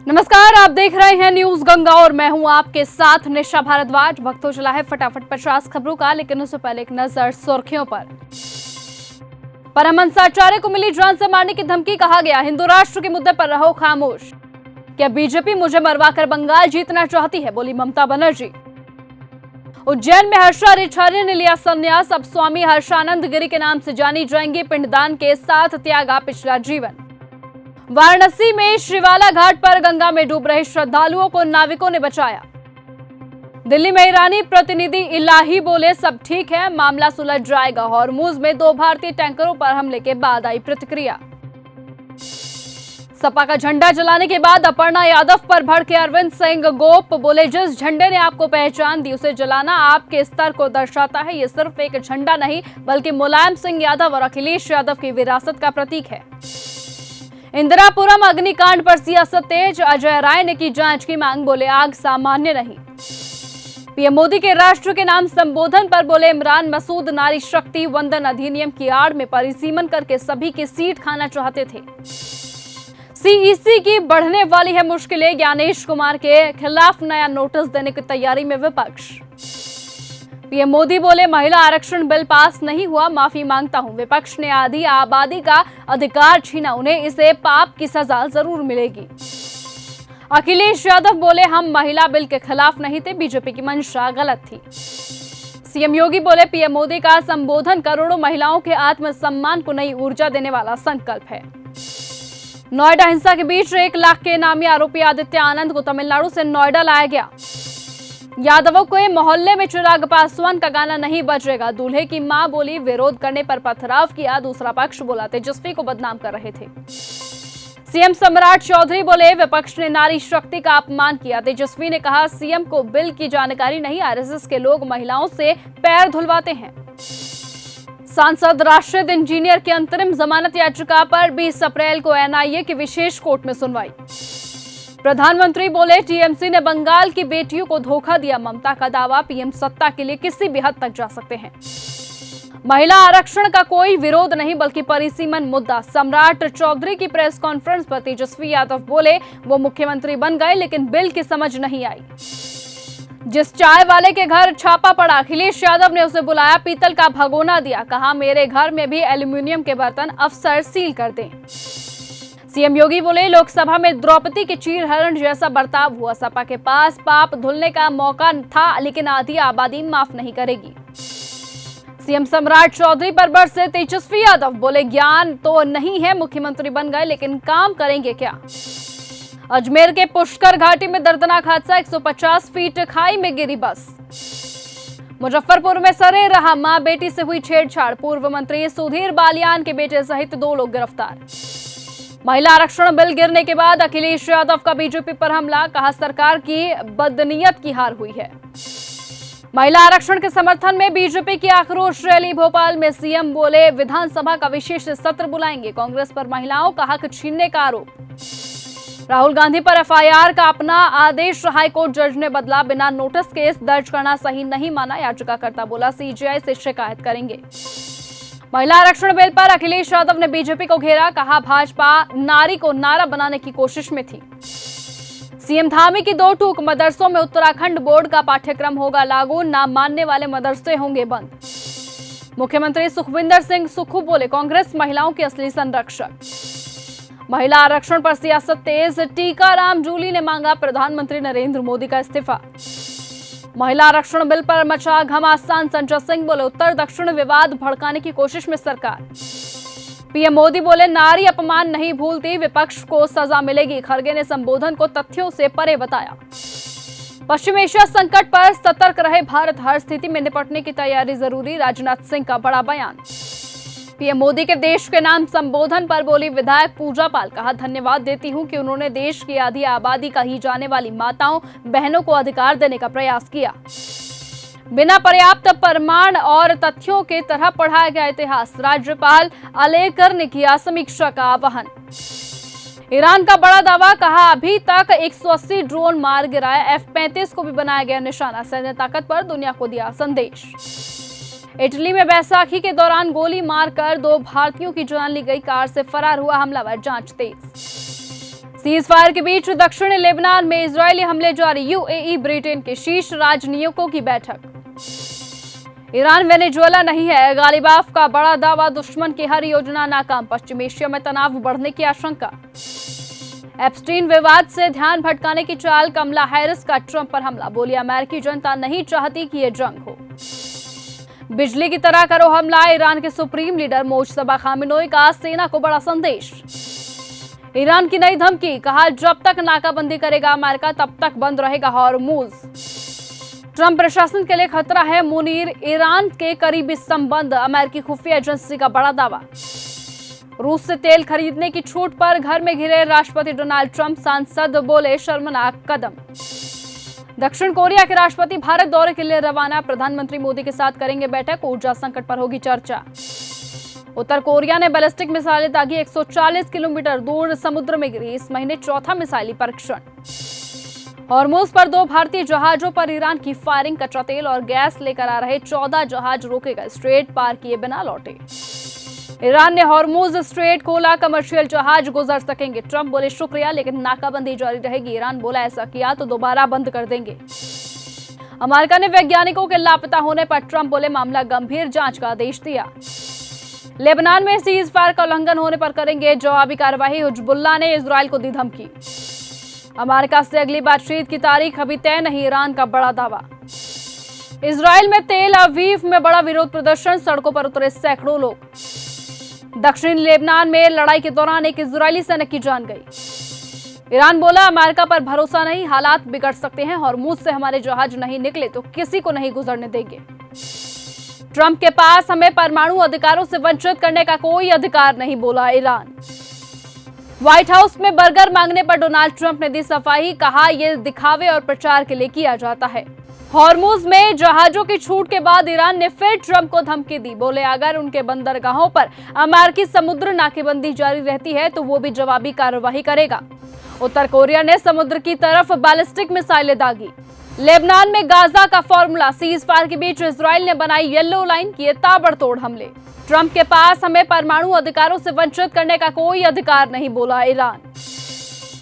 नमस्कार, आप देख रहे हैं न्यूज गंगा और मैं हूं आपके साथ निशा भारद्वाज। वक्त हो चला है फटाफट 50 खबरों का, लेकिन उससे पहले एक नजर सुर्खियों पर। परमहंसाचार्य को मिली जान से मारने की धमकी, कहा गया हिंदू राष्ट्र के मुद्दे पर रहो खामोश। क्या बीजेपी मुझे मरवाकर बंगाल जीतना चाहती है, बोली ममता बनर्जी। उज्जैन में हर्षाचार्य ने लिया संन्यास, अब स्वामी हर्षानंद गिरी के नाम से जानी जाएंगी। पिंडदान के साथ त्यागा पिछला जीवन। वाराणसी में श्रीवाला घाट पर गंगा में डूब रहे श्रद्धालुओं को नाविकों ने बचाया। दिल्ली में ईरानी प्रतिनिधि इलाही बोले सब ठीक है, मामला सुलझ जाएगा। हॉर्मुज में 2 भारतीय टैंकरों पर हमले के बाद आई प्रतिक्रिया। सपा का झंडा जलाने के बाद अपर्णा यादव पर भड़के अरविंद सिंह गोप, बोले जिस झंडे ने आपको पहचान दी उसे जलाना आपके स्तर को दर्शाता है। ये सिर्फ एक झंडा नहीं बल्कि मुलायम सिंह यादव और अखिलेश यादव की विरासत का प्रतीक है। इंदिरापुरम अग्निकांड पर सियासत तेज, अजय राय ने की जांच की मांग, बोले आग सामान्य नहीं। पीएम मोदी के राष्ट्र के नाम संबोधन पर बोले इमरान मसूद नारी शक्ति वंदन अधिनियम की आड़ में परिसीमन करके सभी की सीट खाना चाहते थे। सीईसी की बढ़ने वाली है मुश्किलें, ज्ञानेश कुमार के खिलाफ नया नोटिस देने की तैयारी में विपक्ष। पीएम मोदी बोले महिला आरक्षण बिल पास नहीं हुआ, माफी मांगता हूं। विपक्ष ने आधी आबादी का अधिकार छीना, उन्हें इसे पाप की सजा जरूर मिलेगी। अखिलेश यादव बोले हम महिला बिल के खिलाफ नहीं थे, बीजेपी की मंशा गलत थी। सीएम योगी बोले पीएम मोदी का संबोधन करोड़ों महिलाओं के आत्मसम्मान को नई ऊर्जा देने वाला संकल्प है। नोएडा हिंसा के बीच 1 लाख के इनामी आरोपी आदित्य आनंद को तमिलनाडु से नोएडा लाया गया। यादवों के मोहल्ले में चिराग पासवान का गाना नहीं बजेगा, दूल्हे की मां बोली विरोध करने पर पथराव किया। दूसरा पक्ष बोला तेजस्वी को बदनाम कर रहे थे। सीएम सम्राट चौधरी बोले विपक्ष ने नारी शक्ति का अपमान किया। तेजस्वी ने कहा सीएम को बिल की जानकारी नहीं, आरएसएस के लोग महिलाओं से पैर धुलवाते हैं। सांसद राशिद इंजीनियर की अंतरिम जमानत याचिका पर 20 अप्रैल को एनआईए की विशेष कोर्ट में सुनवाई। प्रधानमंत्री बोले टीएमसी ने बंगाल की बेटियों को धोखा दिया। ममता का दावा पीएम सत्ता के लिए किसी भी हद तक जा सकते हैं। महिला आरक्षण का कोई विरोध नहीं बल्कि परिसीमन मुद्दा। सम्राट चौधरी की प्रेस कॉन्फ्रेंस पर तेजस्वी यादव बोले वो मुख्यमंत्री बन गए लेकिन बिल की समझ नहीं आई। जिस चाय वाले के घर छापा पड़ा, अखिलेश यादव ने उसे बुलाया, पीतल का भगोना दिया, कहा मेरे घर में भी एल्यूमिनियम के बर्तन अफसर सील कर दें। सीएम योगी बोले लोकसभा में द्रौपदी के चीरहरण जैसा बर्ताव हुआ। सपा के पास पाप धुलने का मौका था लेकिन आधी आबादी माफ नहीं करेगी। सीएम सम्राट चौधरी पर बरसे तेजस्वी यादव, बोले ज्ञान तो नहीं है, मुख्यमंत्री बन गए लेकिन काम करेंगे क्या। अजमेर के पुष्कर घाटी में दर्दनाक हादसा, 150 फीट खाई में गिरी बस। मुजफ्फरपुर में सरे रहा मां बेटी से हुई छेड़छाड़, पूर्व मंत्री सुधीर बालियान के बेटे सहित 2 लोग गिरफ्तार। महिला आरक्षण बिल गिरने के बाद अखिलेश यादव का बीजेपी पर हमला, कहा सरकार की बदनीयत की हार हुई है। महिला आरक्षण के समर्थन में बीजेपी की आक्रोश रैली, भोपाल में सीएम बोले विधानसभा का विशेष सत्र बुलाएंगे। कांग्रेस पर महिलाओं का हक छीनने का आरोप। राहुल गांधी पर एफआईआर का अपना आदेश हाईकोर्ट जज ने बदला, बिना नोटिस केस दर्ज करना सही नहीं माना। याचिकाकर्ता बोला सीजीआई से शिकायत करेंगे। महिला आरक्षण बिल पर अखिलेश यादव ने बीजेपी को घेरा, कहा भाजपा नारी को नारा बनाने की कोशिश में थी। सीएम धामी की 2 टूक, मदरसों में उत्तराखंड बोर्ड का पाठ्यक्रम होगा लागू, ना मानने वाले मदरसे होंगे बंद। मुख्यमंत्री सुखविंदर सिंह सुक्खू बोले कांग्रेस महिलाओं की असली संरक्षक। महिला आरक्षण पर सियासत तेज, टीकाराम जूली ने मांगा प्रधानमंत्री नरेंद्र मोदी का इस्तीफा। महिला आरक्षण बिल पर मचा घमासान, संजय सिंह बोले उत्तर दक्षिण विवाद भड़काने की कोशिश में सरकार। पीएम मोदी बोले नारी अपमान नहीं भूलती, विपक्ष को सजा मिलेगी। खड़गे ने संबोधन को तथ्यों से परे बताया। पश्चिम एशिया संकट पर सतर्क रहे भारत, हर स्थिति में निपटने की तैयारी जरूरी, राजनाथ सिंह का बड़ा बयान। पीएम मोदी के देश के नाम संबोधन पर बोली विधायक पूजा पाल, कहा धन्यवाद देती हूं कि उन्होंने देश की आधी आबादी कही जाने वाली माताओं बहनों को अधिकार देने का प्रयास किया। बिना पर्याप्त प्रमाण और तथ्यों के तरह पढ़ाया गया इतिहास, राज्यपाल अलेकर ने किया समीक्षा का आह्वान। ईरान का बड़ा दावा, कहा अभी तक 180 ड्रोन मार गिराया, F-35 को भी बनाया गया निशाना, सैन्य ताकत पर दुनिया को दिया संदेश। इटली में बैसाखी के दौरान गोली मारकर 2 भारतीयों की जान ली गई, कार से फरार हुआ हमलावर, जांच तेज। सीज फायर के बीच दक्षिणी लेबनान में इजरायली हमले जारी, यूएई ब्रिटेन के शीर्ष राजनयिकों की बैठक। ईरान वेनेजुएला नहीं है, गालिबाफ का बड़ा दावा, दुश्मन की हर योजना नाकाम, पश्चिम एशिया में तनाव बढ़ने की आशंका। एप्स्टीन विवाद से ध्यान भटकाने की चाल, कमला हैरिस का ट्रंप पर हमला, बोली अमेरिकी जनता नहीं चाहती कि ये जंग हो। बिजली की तरह करो हमला, ईरान के सुप्रीम लीडर मोजतबा खामेनेई का सेना को बड़ा संदेश। ईरान की नई धमकी, कहा जब तक नाकाबंदी करेगा अमेरिका तब तक बंद रहेगा हॉर्मुज। ट्रंप प्रशासन के लिए खतरा है मुनीर, ईरान के करीबी संबंध, अमेरिकी खुफिया एजेंसी का बड़ा दावा। रूस से तेल खरीदने की छूट पर घर में घिरे राष्ट्रपति डोनाल्ड ट्रंप, सांसद बोले शर्मनाक कदम। दक्षिण कोरिया के राष्ट्रपति भारत दौरे के लिए रवाना, प्रधानमंत्री मोदी के साथ करेंगे बैठक, ऊर्जा संकट पर होगी चर्चा। उत्तर कोरिया ने बैलिस्टिक मिसाइलें दागी, 140 किलोमीटर दूर समुद्र में गिरी, इस महीने चौथा मिसाइली परीक्षण। हॉर्मुज पर 2 भारतीय जहाजों पर ईरान की फायरिंग, कच्चा तेल और गैस लेकर आ रहे 14 जहाज रोके गए, स्ट्रेट पार किए बिना लौटे। ईरान ने हॉर्मुज स्ट्रेट खोला, कमर्शियल जहाज गुजर सकेंगे, ट्रंप बोले शुक्रिया लेकिन नाकाबंदी जारी रहेगी, ईरान बोला ऐसा किया तो दोबारा बंद कर देंगे। अमेरिका ने वैज्ञानिकों के लापता होने पर ट्रंप बोले मामला गंभीर, जांच का आदेश दिया। लेबनान में सीज फायर का उल्लंघन होने पर करेंगे जवाबी कार्रवाई, हिजबुल्लाह ने इजरायल को दी धमकी। अमेरिका से अगली बातचीत की तारीख अभी तय नहीं, ईरान का बड़ा दावा। इजरायल में तेल अवीव में बड़ा विरोध प्रदर्शन, सड़कों पर उतरे सैकड़ों लोग। दक्षिणी लेबनान में लड़ाई के दौरान एक इजरायली सैनिक की जान गई। ईरान बोला अमेरिका पर भरोसा नहीं, हालात बिगड़ सकते हैं, हॉर्मुज से हमारे जहाज नहीं निकले तो किसी को नहीं गुजरने देंगे। ट्रंप के पास हमें परमाणु अधिकारों से वंचित करने का कोई अधिकार नहीं, बोला ईरान। व्हाइट हाउस में बर्गर मांगने पर डोनाल्ड ट्रंप ने दी सफाई, कहा यह दिखावे और प्रचार के लिए किया जाता है। हॉर्मुज में जहाजों की छूट के बाद ईरान ने फिर ट्रंप को धमकी दी, बोले अगर उनके बंदरगाहों पर अमेरिकी समुद्र नाकेबंदी जारी रहती है तो वो भी जवाबी कार्रवाई करेगा। उत्तर कोरिया ने समुद्र की तरफ बैलिस्टिक मिसाइलें दागी। लेबनान में गाजा का फॉर्मूला, सीज फायर के बीच इजरायल ने बनाई येलो लाइन, किए ताबड़तोड़ हमले। ट्रंप के पास हमें परमाणु अधिकारों से वंचित करने का कोई अधिकार नहीं, बोला ईरान।